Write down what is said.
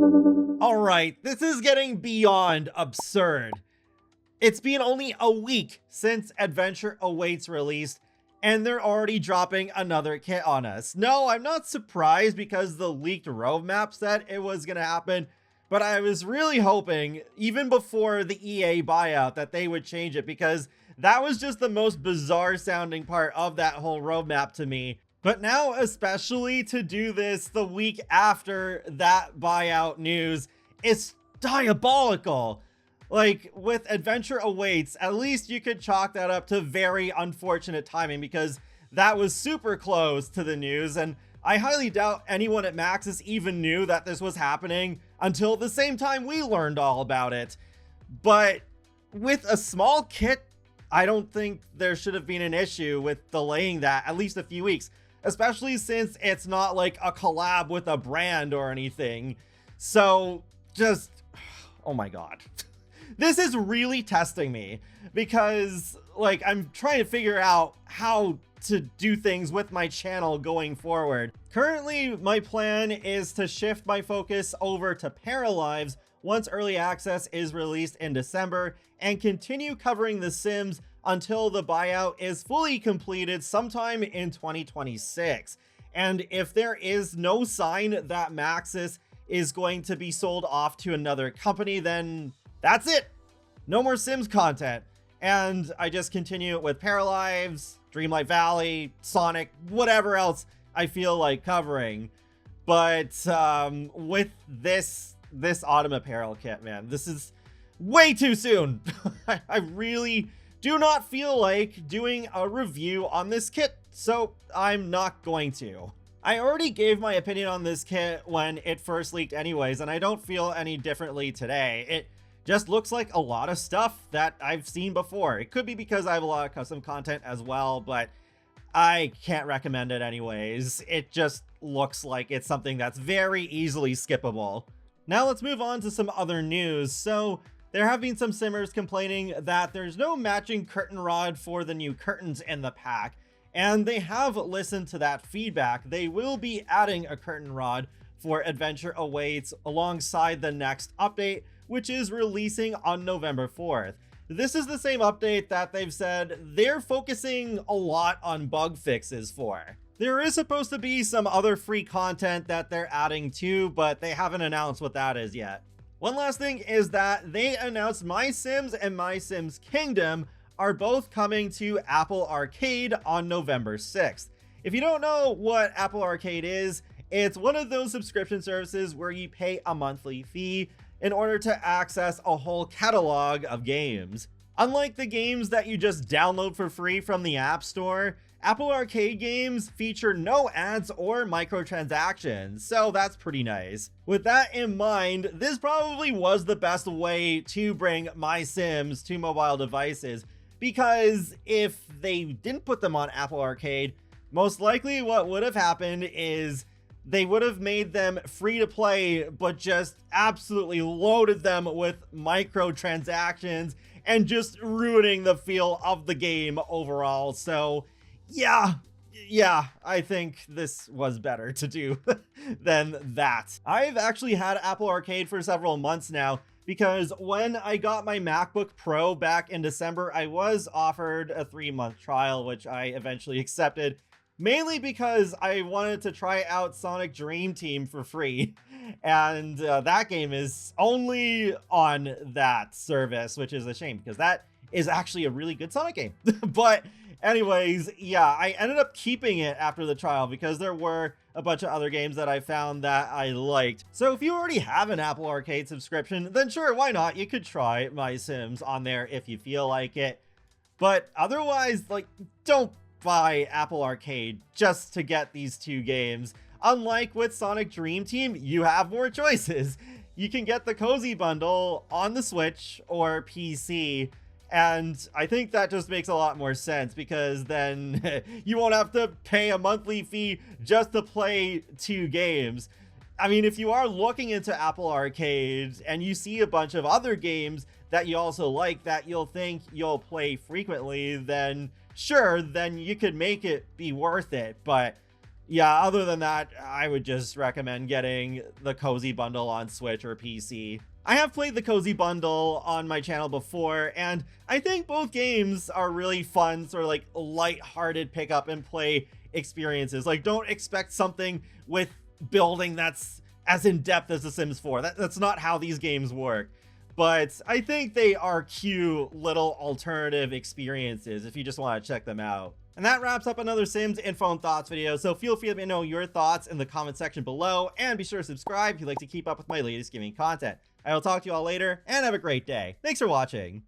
Alright, this is getting beyond absurd. It's been only a week since Adventure Awaits released, and they're already dropping another kit on us. No, I'm not surprised because the leaked roadmap said it was gonna happen, but I was really hoping, even before the EA buyout, that they would change it, because that was just the most bizarre sounding part of that whole roadmap to me. But now, especially to do this the week after that buyout news, it's diabolical. Like, with Adventure Awaits, at least you could chalk that up to very unfortunate timing, because that was super close to the news, and I highly doubt anyone at Maxis even knew that this was happening until the same time we learned all about it. But with a small kit, I don't think there should have been an issue with delaying that at least a few weeks, especially since it's not like a collab with a brand or anything. So just, oh my god. This is really testing me, because like I'm trying to figure out how to do things with my channel going forward. Currently, my plan is to shift my focus over to Paralives once early access is released in December, and continue covering The Sims until the buyout is fully completed sometime in 2026. And if there is no sign that Maxis is going to be sold off to another company, then that's it. No more Sims content. And I just continue with Paralives, Dreamlight Valley, Sonic, whatever else I feel like covering. But with this Autumn Apparel kit, man, this is way too soon. I really do not feel like doing a review on this kit, so I'm not going to. I already gave my opinion on this kit when it first leaked anyways, and I don't feel any differently today. It just looks like a lot of stuff that I've seen before. It could be because I have a lot of custom content as well, but I can't recommend it anyways. It just looks like it's something that's very easily skippable. Now let's move on to some other news. So there have been some simmers complaining that there's no matching curtain rod for the new curtains in the pack, and they have listened to that feedback. They will be adding a curtain rod for Adventure Awaits alongside the next update, which is releasing on November 4th. This is the same update that they've said they're focusing a lot on bug fixes for. There is supposed to be some other free content that they're adding too, but they haven't announced what that is yet. One last thing is that they announced MySims and MySims Kingdom are both coming to Apple Arcade on November 6th. If you don't know what Apple Arcade is, it's one of those subscription services where you pay a monthly fee in order to access a whole catalog of games. Unlike the games that you just download for free from the App Store, Apple Arcade games feature no ads or microtransactions, so that's pretty nice. With that in mind, this probably was the best way to bring MySims to mobile devices, because if they didn't put them on Apple Arcade, most likely what would have happened is they would have made them free to play, but just absolutely loaded them with microtransactions and just ruining the feel of the game overall. So yeah, I think this was better to do than that. I've actually had Apple Arcade for several months now, because when I got my MacBook Pro back in December, I was offered a 3-month trial, which I eventually accepted, mainly because I wanted to try out Sonic Dream Team for free. And that game is only on that service, which is a shame, because that is actually a really good Sonic game. But anyways, yeah, I ended up keeping it after the trial because there were a bunch of other games that I found that I liked. So if you already have an Apple Arcade subscription, then sure, why not? You could try MySims on there if you feel like it. But otherwise, like, don't buy Apple Arcade just to get these two games. Unlike with Sonic Dream Team, you have more choices. You can get the Cozy Bundle on the Switch or PC, and I think that just makes a lot more sense, because then you won't have to pay a monthly fee just to play two games. I mean, if you are looking into Apple Arcade and you see a bunch of other games that you also like that you'll think you'll play frequently, then sure, then you could make it be worth it. But Yeah, other than that, I would just recommend getting the Cozy Bundle on Switch or PC. I have played the Cozy Bundle on my channel before, and I think both games are really fun, sort of like light-hearted pick up and play experiences. Like, don't expect something with building that's as in-depth as The Sims 4. That's not how these games work. But I think they are cute little alternative experiences if you just want to check them out. And that wraps up another Sims info and thoughts video, so feel free to let me know your thoughts in the comment section below, and be sure to subscribe if you'd like to keep up with my latest gaming content. I will talk to you all later, and have a great day. Thanks for watching!